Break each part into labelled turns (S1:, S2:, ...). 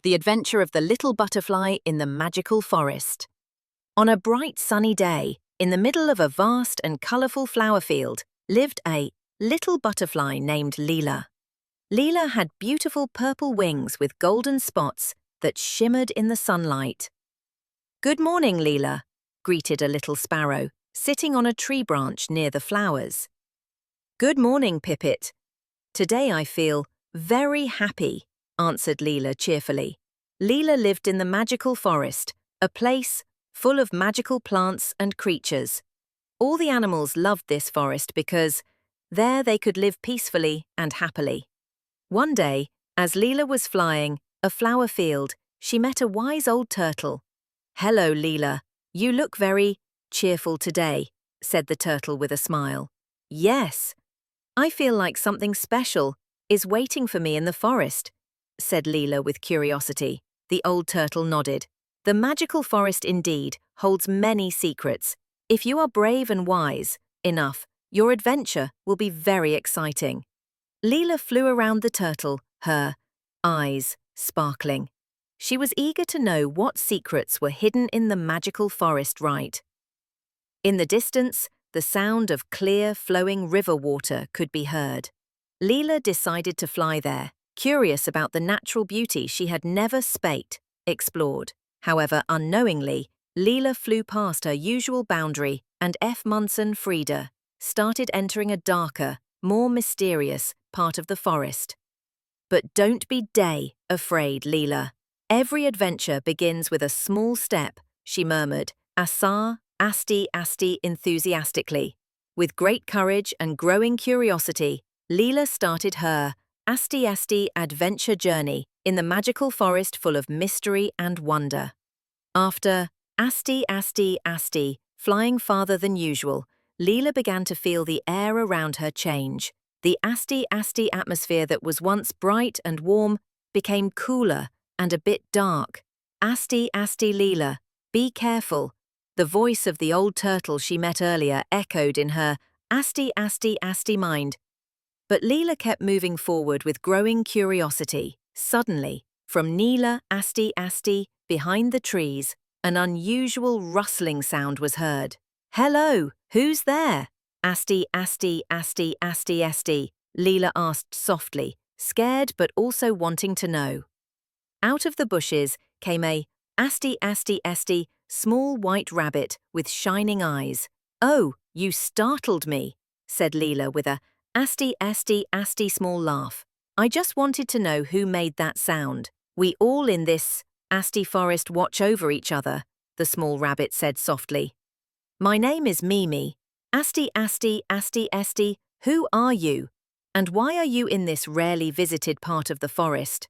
S1: The Adventure of the Little Butterfly in the Magical Forest. On a bright sunny day, in the middle of a vast and colourful flower field, lived a little butterfly named Lila. Lila had beautiful purple wings with golden spots that shimmered in the sunlight. "Good morning, Lila," greeted a little sparrow, sitting on a tree branch near the flowers. "Good morning, Pipit. Today I feel very happy," answered Lila cheerfully. Lila lived in the magical forest, a place full of magical plants and creatures. All the animals loved this forest because there they could live peacefully and happily. One day, as Lila was flying a flower field, she met a wise old turtle. "Hello, Lila. You look very cheerful today," said the turtle with a smile. "Yes, I feel like something special is waiting for me in the forest," said Lila with curiosity. The old turtle nodded. "The magical forest indeed holds many secrets. If you are brave and wise enough, your adventure will be very exciting." Lila flew around the turtle, her eyes sparkling. She was eager to know what secrets were hidden in the magical forest right. In the distance, the sound of clear, flowing river water could be heard. Lila decided to fly there, curious about the natural beauty she had never explored. However, unknowingly, Lila flew past her usual boundary and F. Munson Frieda started entering a darker, more mysterious part of the forest. "But don't be afraid, Lila. Every adventure begins with a small step," she murmured, asti enthusiastically. With great courage and growing curiosity, Lila started her asti adventure journey in the magical forest full of mystery and wonder. After asti, flying farther than usual, Lila began to feel the air around her change. The asti atmosphere that was once bright and warm became cooler and a bit dark. "Asti, Lila, be careful." The voice of the old turtle she met earlier echoed in her asti mind. But Lila kept moving forward with growing curiosity. Suddenly, from Nila asti, behind the trees, an unusual rustling sound was heard. "Hello, who's there?" Asti, Lila asked softly, scared but also wanting to know. Out of the bushes came a asti, small white rabbit with shining eyes. "Oh, you startled me," said Lila with a asti small laugh. "I just wanted to know who made that sound. We all in this asti forest watch over each other," the small rabbit said softly. "My name is Mimi. Asti, who are you? And why are you in this rarely visited part of the forest?"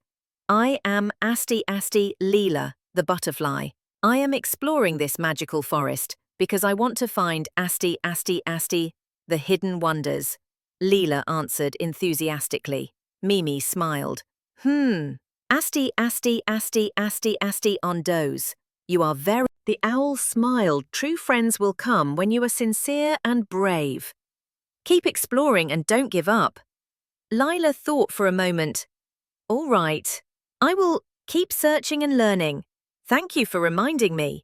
S1: "I am asti, Lila, the butterfly. I am exploring this magical forest because I want to find asti, the hidden wonders," Lila answered enthusiastically. Mimi smiled. Asti on doze. You are very..." The owl smiled. "True friends will come when you are sincere and brave. Keep exploring and don't give up." Lila thought for a moment. "All right, I will keep searching and learning. Thank you for reminding me."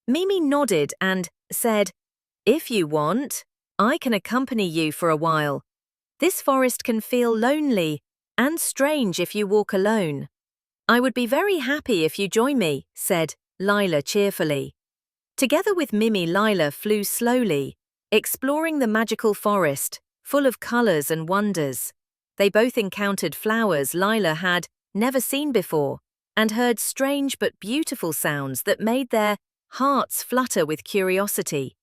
S1: Mimi nodded and said, "If you want, I can accompany you for a while. This forest can feel lonely and strange if you walk alone." "I would be very happy if you join me," said Lila cheerfully. Together with Mimi, Lila flew slowly, exploring the magical forest, full of colors and wonders. They both encountered flowers Lila had never seen before, and heard strange but beautiful sounds that made their hearts flutter with curiosity.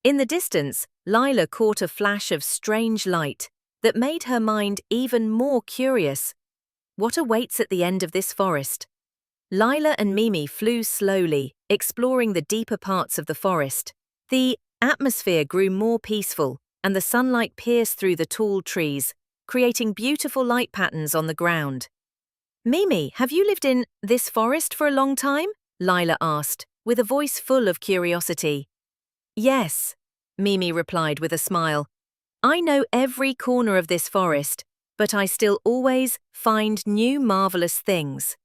S1: In the distance, Lila caught a flash of strange light that made her mind even more curious. What awaits at the end of this forest? Lila and Mimi flew slowly, exploring the deeper parts of the forest. The atmosphere grew more peaceful, and the sunlight pierced through the tall trees, creating beautiful light patterns on the ground. "Mimi, have you lived in this forest for a long time?" Lila asked, with a voice full of curiosity. "Yes," Mimi replied with a smile. "I know every corner of this forest, but I still always find new marvelous things."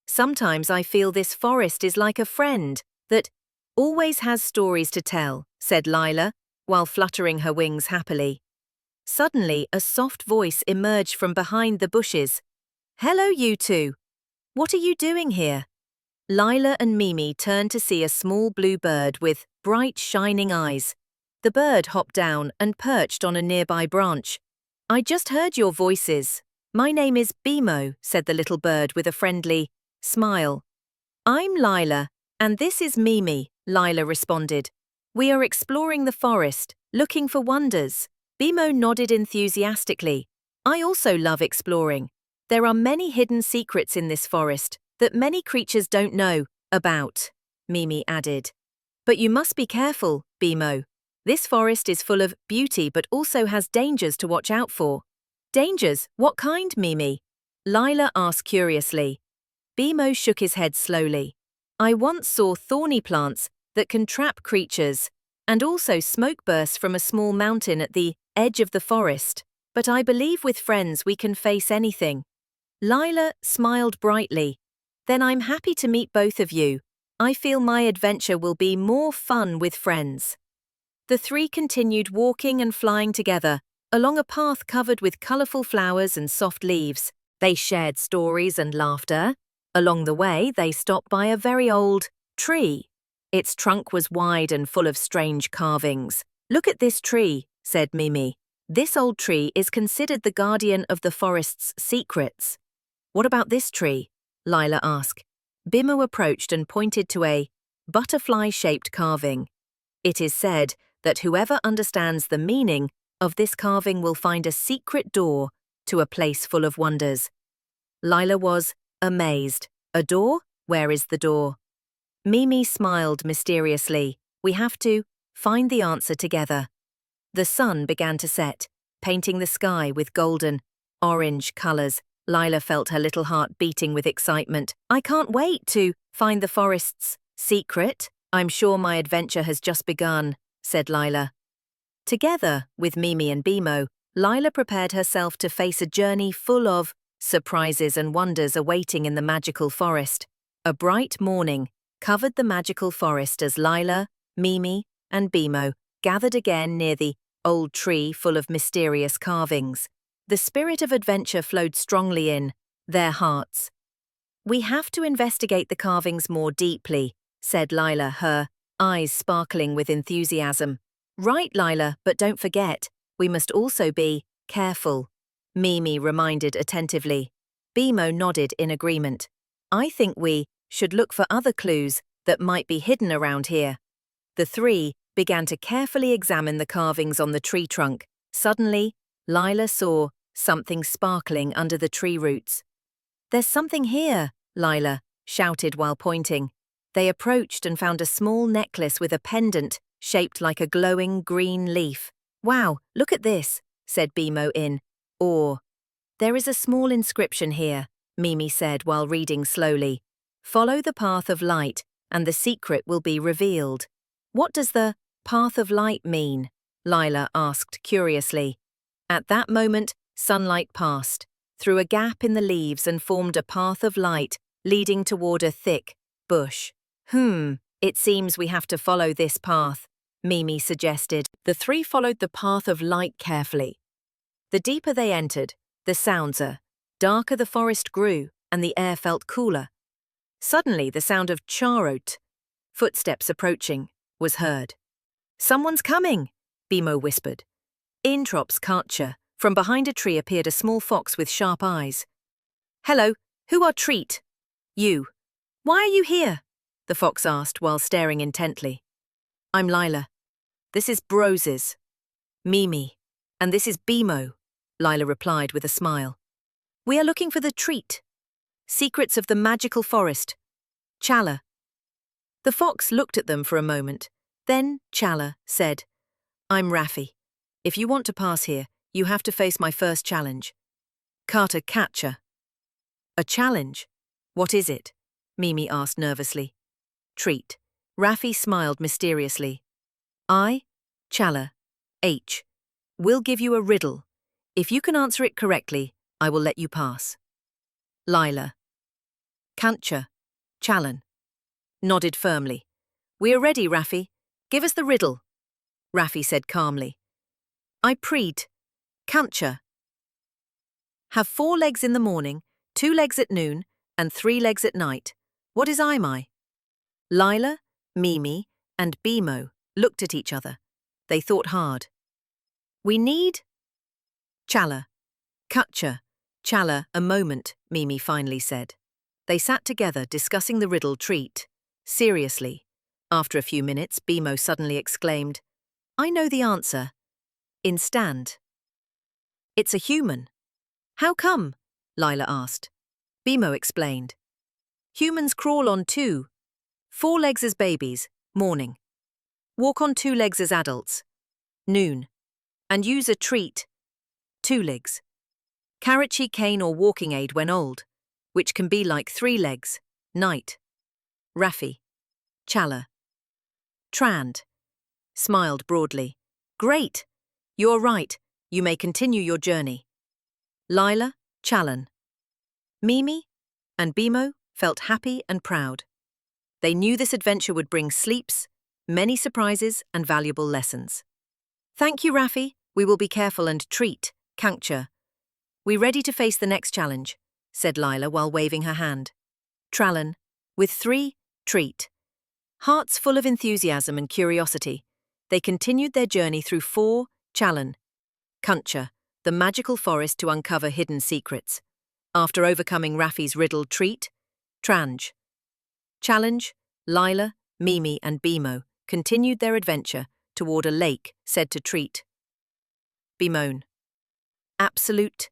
S1: Sometimes I feel this forest is like a friend that always has stories to tell, said Lila, while fluttering her wings happily. Suddenly, a soft voice emerged from behind the bushes. Hello, you two. What are you doing here? Lila and Mimi turned to see a small blue bird with bright, shining eyes. The bird hopped down and perched on a nearby branch. I just heard your voices. My name is Bimo, said the little bird with a friendly smile. I'm Lila, and this is Mimi, Lila responded. We are exploring the forest, looking for wonders. Bimo nodded enthusiastically. I also love exploring. There are many hidden secrets in this forest that many creatures don't know about, Mimi added. But you must be careful, Bimo. This forest is full of beauty but also has dangers to watch out for. Dangers? What kind, Mimi? Lila asked curiously. Bimo shook his head slowly. I once saw thorny plants that can trap creatures, and also smoke bursts from a small mountain at the edge of the forest. But I believe with friends we can face anything. Lila smiled brightly. Then I'm happy to meet both of you. I feel my adventure will be more fun with friends. The three continued walking and flying together, along a path covered with colorful flowers and soft leaves. They shared stories and laughter. Along the way, they stopped by a very old tree. Its trunk was wide and full of strange carvings. Look at this tree, said Mimi. This old tree is considered the guardian of the forest's secrets. What about this tree? Lila asked. Bimo approached and pointed to a butterfly-shaped carving. It is said that whoever understands the meaning of this carving will find a secret door to a place full of wonders. Lila was amazed. A door? Where is the door? Mimi smiled mysteriously. We have to find the answer together. The sun began to set, painting the sky with golden, orange colors. Lila felt her little heart beating with excitement. I can't wait to find the forest's secret. I'm sure my adventure has just begun, said Lila. Together with Mimi and Bimo, Lila prepared herself to face a journey full of surprises and wonders awaiting in the magical forest. A bright morning covered the magical forest as Lila, Mimi, and Bimo gathered again near the old tree full of mysterious carvings. The spirit of adventure flowed strongly in their hearts. We have to investigate the carvings more deeply, said Lila, her eyes sparkling with enthusiasm. Right, Lila, but don't forget, we must also be careful, Mimi reminded attentively. Bimo nodded in agreement. I think we should look for other clues that might be hidden around here. The three began to carefully examine the carvings on the tree trunk. Suddenly, Lila saw something sparkling under the tree roots. There's something here, Lila shouted while pointing. They approached and found a small necklace with a pendant shaped like a glowing green leaf. Wow, look at this, said Bimo in awe. There is a small inscription here, Mimi said while reading slowly. Follow the path of light, and the secret will be revealed. What does the path of light mean? Lila asked curiously. At that moment, sunlight passed through a gap in the leaves and formed a path of light leading toward a thick bush. It seems we have to follow this path, Mimi suggested. The three followed the path of light carefully. The deeper they entered, the darker the forest grew and the air felt cooler. Suddenly, the sound of charot, footsteps approaching, was heard. Someone's coming, Bimo whispered. Introps Karcher. From behind a tree appeared a small fox with sharp eyes. Hello, who are Treat? You. Why are you here? The fox asked while staring intently. I'm Lila. This is Broses. Mimi. And this is Bimo, Lila replied with a smile. We are looking for the Treat. Secrets of the magical forest. Chala. The fox looked at them for a moment. Then Chala said, I'm Raffi. If you want to pass here, you have to face my first challenge. Carter Catcher. A challenge? What is it? Mimi asked nervously. Treat. Raffi smiled mysteriously. I, Chala, H, will give you a riddle. If you can answer it correctly, I will let you pass. Lila. Kancha, Chalan. Nodded firmly. We are ready, Raffi. Give us the riddle. Raffi said calmly. I preet, Kancha. Have 4 legs in the morning, 2 legs at noon, and 3 legs at night. What is I? Lila, Mimi, and Bimo looked at each other. They thought hard. We need Chala. Kutcha. Chala, a moment, Mimi finally said. They sat together discussing the riddle treat. Seriously. After a few minutes, Bimo suddenly exclaimed, I know the answer. Instant. It's a human. How come? Lila asked. Bimo explained. Humans crawl on 4 legs as babies, morning. Walk on 2 legs as adults, noon. And use a treat, 2 legs. Karachi cane or walking aid when old, which can be like 3 legs, night. Raffi. Chala. Trand. Smiled broadly. Great. You're right. You may continue your journey. Lila, Chalan. Mimi and Bimo felt happy and proud. They knew this adventure would bring sleeps, many surprises, and valuable lessons. Thank you, Raffi. We will be careful and treat, Kankcha. We ready to face the next challenge, said Lila while waving her hand. Tralan, with 3, treat. Hearts full of enthusiasm and curiosity, they continued their journey through 4, Chalan. Kuncha, the magical forest to uncover hidden secrets. After overcoming Raffi's riddle treat, Tranj. Challenge, Lila, Mimi and Bimo continued their adventure toward a lake said to treat. Bimone. Absolute.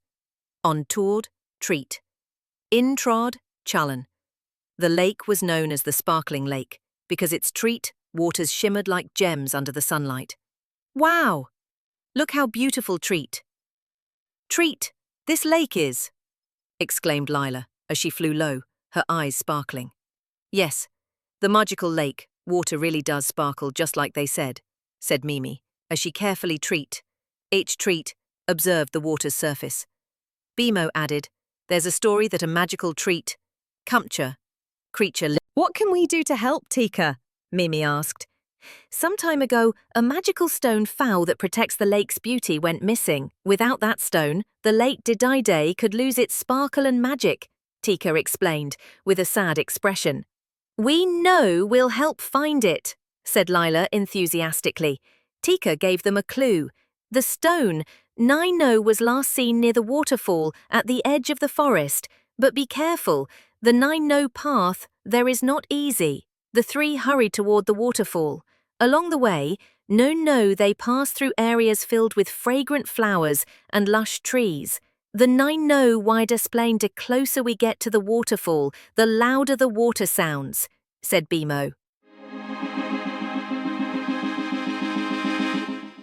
S1: Ontoured, treat. Introd, Chalan. The lake was known as the Sparkling Lake because its treat waters shimmered like gems under the sunlight. Wow! Look how beautiful treat. Treat, this lake is, exclaimed Lila as she flew low, her eyes sparkling. Yes, the magical lake, water really does sparkle just like they said Mimi, as she carefully each treat, observed the water's surface. Bimo added, there's a story that a magical treat, creature. What can we do to help, Tika? Mimi asked. Some time ago, a magical stone fowl that protects the lake's beauty went missing. Without that stone, the lake Didai could lose its sparkle and magic, Tika explained, with a sad expression. We know we'll help find it, said Lila enthusiastically. Tika gave them a clue. The stone, Nino, was last seen near the waterfall at the edge of the forest. But be careful, the Nino path there is not easy. The 3 hurried toward the waterfall. Along the way, they passed through areas filled with fragrant flowers and lush trees. The wide explained the closer we get to the waterfall, the louder the water sounds, said Bimo.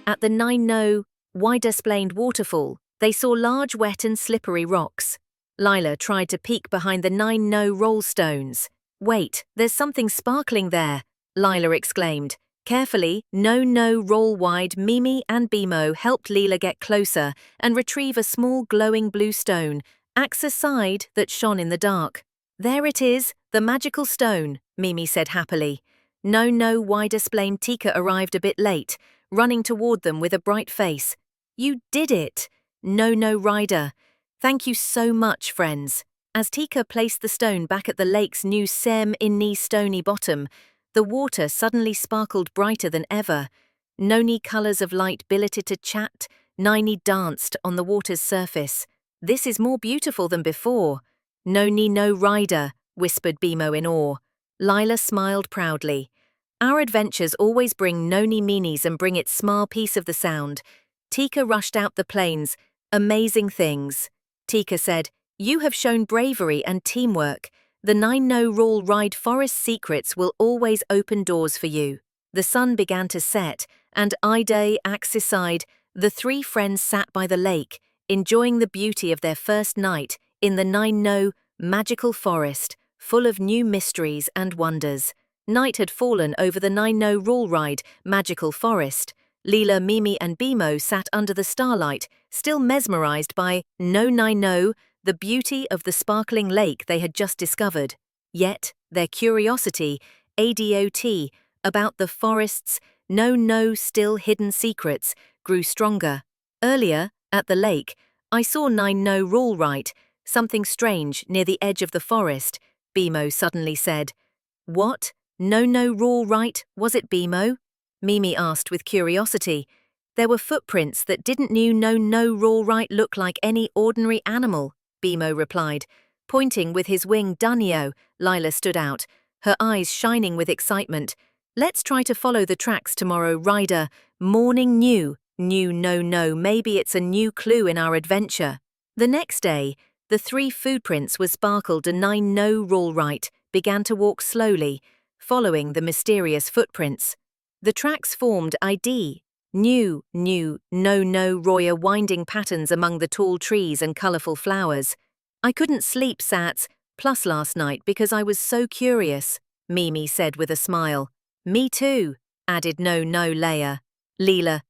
S1: At the wide explained waterfall, they saw large wet and slippery rocks. Lila tried to peek behind the roll stones. Wait, there's something sparkling there, Lila exclaimed. Carefully, roll wide, Mimi and Bimo helped Lila get closer and retrieve a small glowing blue stone, axe aside, that shone in the dark. There it is, the magical stone, Mimi said happily. Wide explained Tika arrived a bit late, running toward them with a bright face. You did it! Rider. Thank you so much, friends. As Tika placed the stone back at the lake's new inni stony bottom, the water suddenly sparkled brighter than ever. Noni colours of light billeted to chat, Nini danced on the water's surface. This is more beautiful than before. No rider, whispered Bimo in awe. Lila smiled proudly. Our adventures always bring Noni meanies and bring its small piece of the sound. Tika rushed out the plains. Amazing things. Tika said, you have shown bravery and teamwork. The roll ride forest secrets will always open doors for you. The sun began to set, and Ide axiside, the 3 friends sat by the lake, enjoying the beauty of their first night in the magical forest, full of new mysteries and wonders. Night had fallen over the roll ride magical forest. Lila, Mimi and Bimo sat under the starlight, still mesmerized by the beauty of the sparkling lake they had just discovered. Yet, their curiosity, ADOT, about the forest's still hidden secrets grew stronger. Earlier, at the lake, I saw no rule right, something strange near the edge of the forest, Bimo suddenly said. What? No rule right, was it, Bimo? Mimi asked with curiosity. There were footprints that didn't no rule right look like any ordinary animal, Bimo replied. Pointing with his wing Dunio, Lila stood out, her eyes shining with excitement. Let's try to follow the tracks tomorrow, Ryder. Morning new, no, maybe it's a new clue in our adventure. The next day, the three footprints were sparkled and no rule right, began to walk slowly, following the mysterious footprints. The tracks formed ID, no Roya winding patterns among the tall trees and colourful flowers. I couldn't sleep, Sats, plus last night because I was so curious, Mimi said with a smile. Me too, added no Leia. Lila,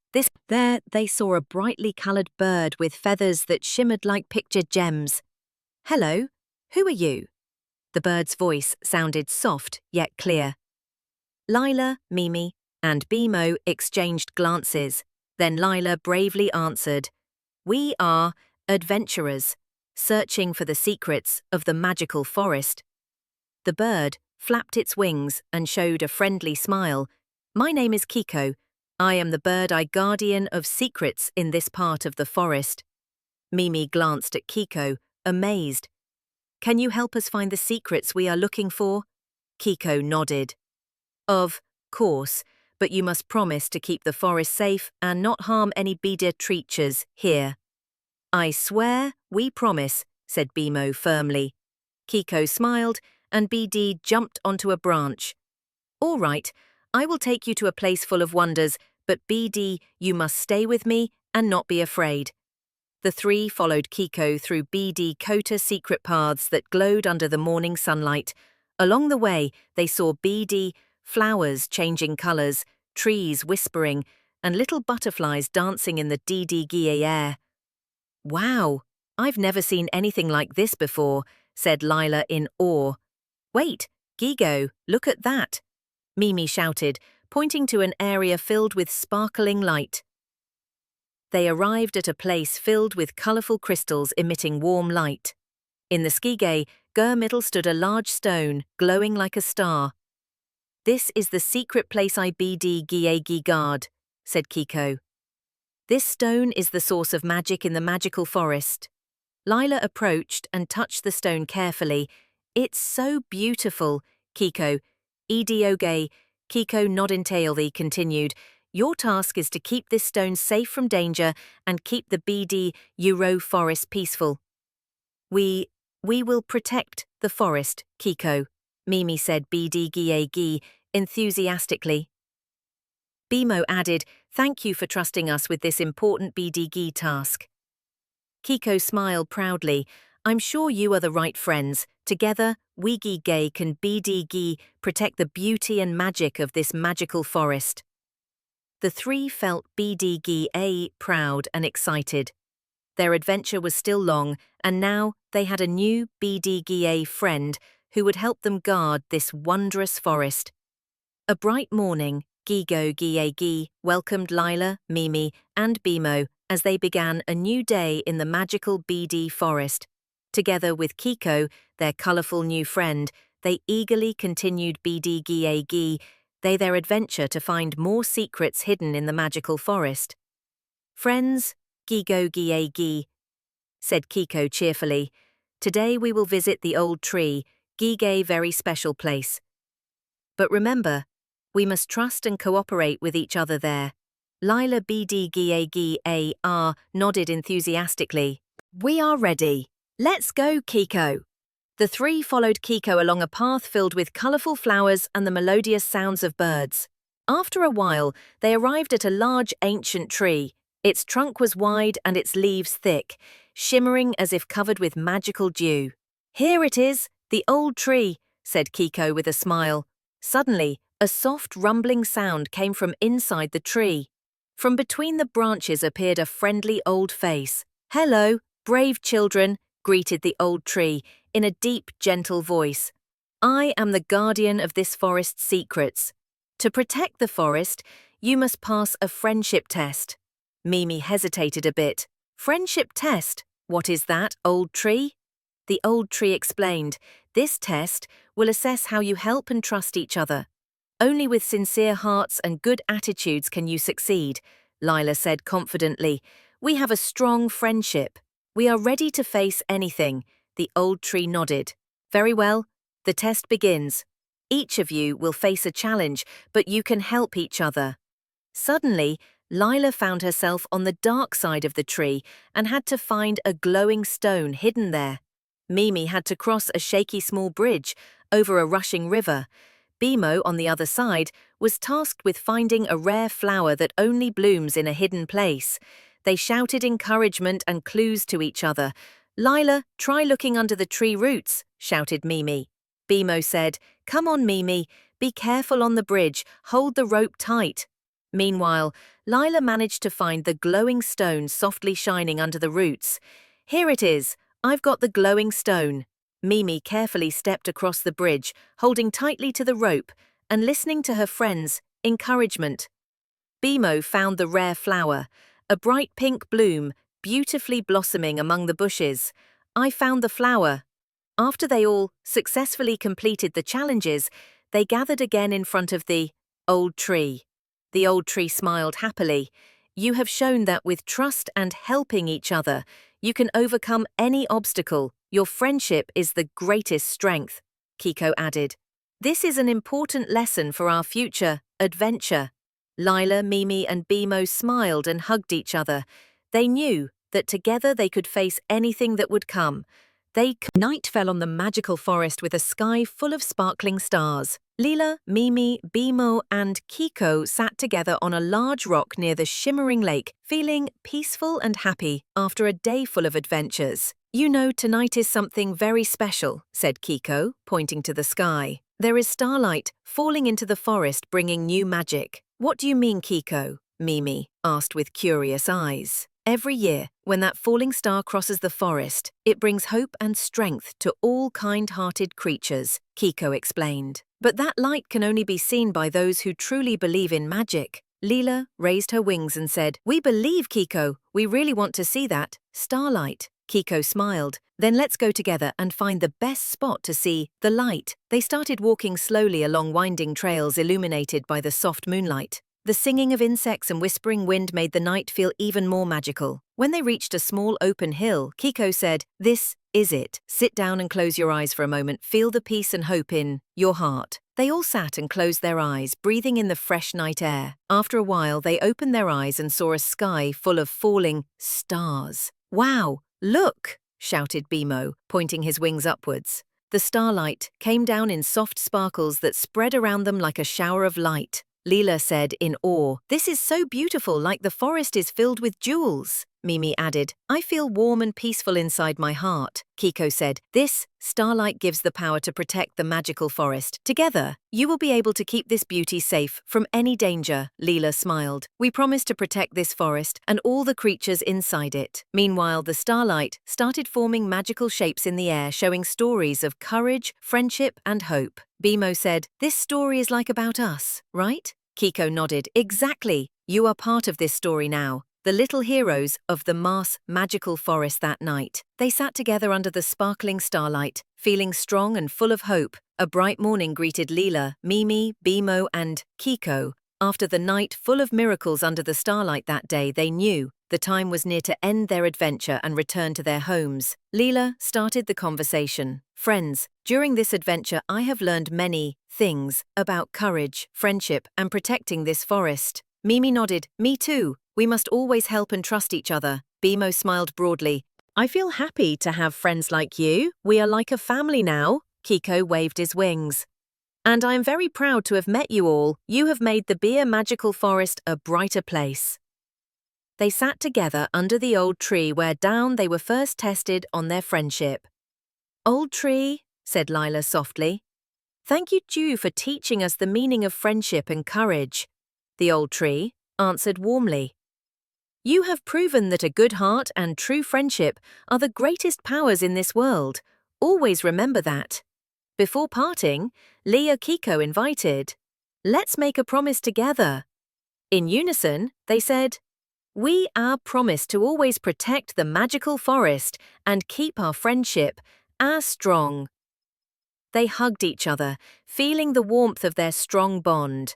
S1: There they saw a brightly coloured bird with feathers that shimmered like pictured gems. Hello, who are you? The bird's voice sounded soft yet clear. Lila, Mimi, and Bimo exchanged glances. Then Lila bravely answered, We are adventurers, searching for the secrets of the magical forest. The bird flapped its wings and showed a friendly smile. My name is Kiko. I am the bird-eye guardian of secrets in this part of the forest. Mimi glanced at Kiko, amazed. Can you help us find the secrets we are looking for? Kiko nodded. Of course, but you must promise to keep the forest safe and not harm any bidder creatures here. I swear, we promise, said Bimo firmly. Kiko smiled and BD jumped onto a branch. All right, I will take you to a place full of wonders, but BD, you must stay with me and not be afraid. The three followed Kiko through BD Kota secret paths that glowed under the morning sunlight. Along the way, they saw BD flowers changing colours, trees whispering, and little butterflies dancing in the DD air. Wow, I've never seen anything like this before, said Lila in awe. Wait, Gigo, look at that, Mimi shouted, pointing to an area filled with sparkling light. They arrived at a place filled with colourful crystals emitting warm light. In the skige, middle stood a large stone, glowing like a star. This is the secret place I BD guard, said Kiko. This stone is the source of magic in the magical forest. Lila approached and touched the stone carefully. It's so beautiful, Kiko. Edioge, Kiko Nodintailthe continued. Your task is to keep this stone safe from danger and keep the BD Euro forest peaceful. We will protect the forest, Kiko, Mimi said BD enthusiastically. Bimo added, Thank you for trusting us with this important BD task. Kiko smiled proudly. I'm sure you are the right friends. Together, we can BD protect the beauty and magic of this magical forest. The three felt BD proud and excited. Their adventure was still long, and now they had a new BD friend who would help them guard this wondrous forest. A bright morning, Gigo welcomed Lila, Mimi, and Bimo as they began a new day in the magical BD forest. Together with Kiko, their colourful new friend, they eagerly continued BD their adventure to find more secrets hidden in the magical forest. Friends, Gigo said Kiko cheerfully. Today we will visit the old tree, Gige very special place. But remember, we must trust and cooperate with each other there. Lila BD nodded enthusiastically. We are ready. Let's go, Kiko. The three followed Kiko along a path filled with colourful flowers and the melodious sounds of birds. After a while, they arrived at a large ancient tree. Its trunk was wide and its leaves thick, shimmering as if covered with magical dew. Here it is, the old tree, said Kiko with a smile. Suddenly, a soft rumbling sound came from inside the tree. From between the branches appeared a friendly old face. Hello, brave children, greeted the old tree in a deep, gentle voice. I am the guardian of this forest's secrets. To protect the forest, you must pass a friendship test. Mimi hesitated a bit. Friendship test? What is that, old tree? The old tree explained, this test will assess how you help and trust each other. Only with sincere hearts and good attitudes can you succeed, Lila said confidently. We have a strong friendship. We are ready to face anything. The old tree nodded. Very well. The test begins. Each of you will face a challenge, but you can help each other. Suddenly, Lila found herself on the dark side of the tree and had to find a glowing stone hidden there. Mimi had to cross a shaky small bridge over a rushing river. Bimo, on the other side, was tasked with finding a rare flower that only blooms in a hidden place. They shouted encouragement and clues to each other. Lila, try looking under the tree roots, shouted Mimi. Bimo said, Come on, Mimi, be careful on the bridge, hold the rope tight. Meanwhile, Lila managed to find the glowing stone softly shining under the roots. Here it is, I've got the glowing stone. Mimi carefully stepped across the bridge, holding tightly to the rope and listening to her friends' encouragement. Bimo found the rare flower, a bright pink bloom, beautifully blossoming among the bushes. I found the flower. After they all successfully completed the challenges, they gathered again in front of the old tree. The old tree smiled happily. You have shown that with trust and helping each other, you can overcome any obstacle. Your friendship is the greatest strength, Kiko added. This is an important lesson for our future adventure. Lila, Mimi, and Bimo smiled and hugged each other. They knew that together they could face anything that would come. Night fell on the magical forest with a sky full of sparkling stars. Lila, Mimi, Bimo, and Kiko sat together on a large rock near the shimmering lake, feeling peaceful and happy after a day full of adventures. You know, tonight is something very special, said Kiko, pointing to the sky. There is starlight falling into the forest, bringing new magic. What do you mean, Kiko? Mimi asked with curious eyes. Every year, when that falling star crosses the forest, it brings hope and strength to all kind-hearted creatures, Kiko explained. But that light can only be seen by those who truly believe in magic. Lila raised her wings and said, We believe, Kiko. We really want to see that starlight. Kiko smiled. Then let's go together and find the best spot to see the light. They started walking slowly along winding trails illuminated by the soft moonlight. The singing of insects and whispering wind made the night feel even more magical. When they reached a small open hill, Kiko said, This is it. Sit down and close your eyes for a moment. Feel the peace and hope in your heart. They all sat and closed their eyes, breathing in the fresh night air. After a while, they opened their eyes and saw a sky full of falling stars. Wow, look, shouted Bimo, pointing his wings upwards. The starlight came down in soft sparkles that spread around them like a shower of light. Lila said in awe, This is so beautiful, like the forest is filled with jewels. Mimi added, I feel warm and peaceful inside my heart. Kiko said, This starlight gives the power to protect the magical forest. Together, you will be able to keep this beauty safe from any danger. Lila smiled. We promise to protect this forest and all the creatures inside it. Meanwhile, the starlight started forming magical shapes in the air, showing stories of courage, friendship, and hope. Bimo said, This story is like about us, right? Kiko nodded. Exactly. You are part of this story now. The little heroes of the Mars magical forest that night. They sat together under the sparkling starlight, feeling strong and full of hope. A bright morning greeted Lila, Mimi, Bimo, and Kiko. After the night full of miracles under the starlight that day, they knew the time was near to end their adventure and return to their homes. Lila started the conversation. Friends, during this adventure I have learned many things about courage, friendship, and protecting this forest. Mimi nodded. Me too. We must always help and trust each other. Bimo smiled broadly. I feel happy to have friends like you. We are like a family now. Kiko waved his wings. And I am very proud to have met you all. You have made the Beer Magical Forest a brighter place. They sat together under the old tree where down they were first tested on their friendship. Old tree, said Lila softly. Thank you, Jew, for teaching us the meaning of friendship and courage. The old tree answered warmly. You have proven that a good heart and true friendship are the greatest powers in this world. Always remember that. Before parting, Leo Kiko invited, "Let's make a promise together." In unison, they said, "We are promise to always protect the magical forest and keep our friendship as strong." They hugged each other, feeling the warmth of their strong bond.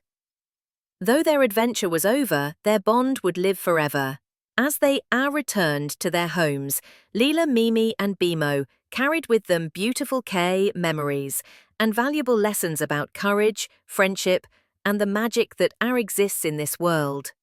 S1: Though their adventure was over, their bond would live forever. As they returned to their homes, Lila, Mimi, and Bimo carried with them beautiful K memories and valuable lessons about courage, friendship, and the magic that exists in this world.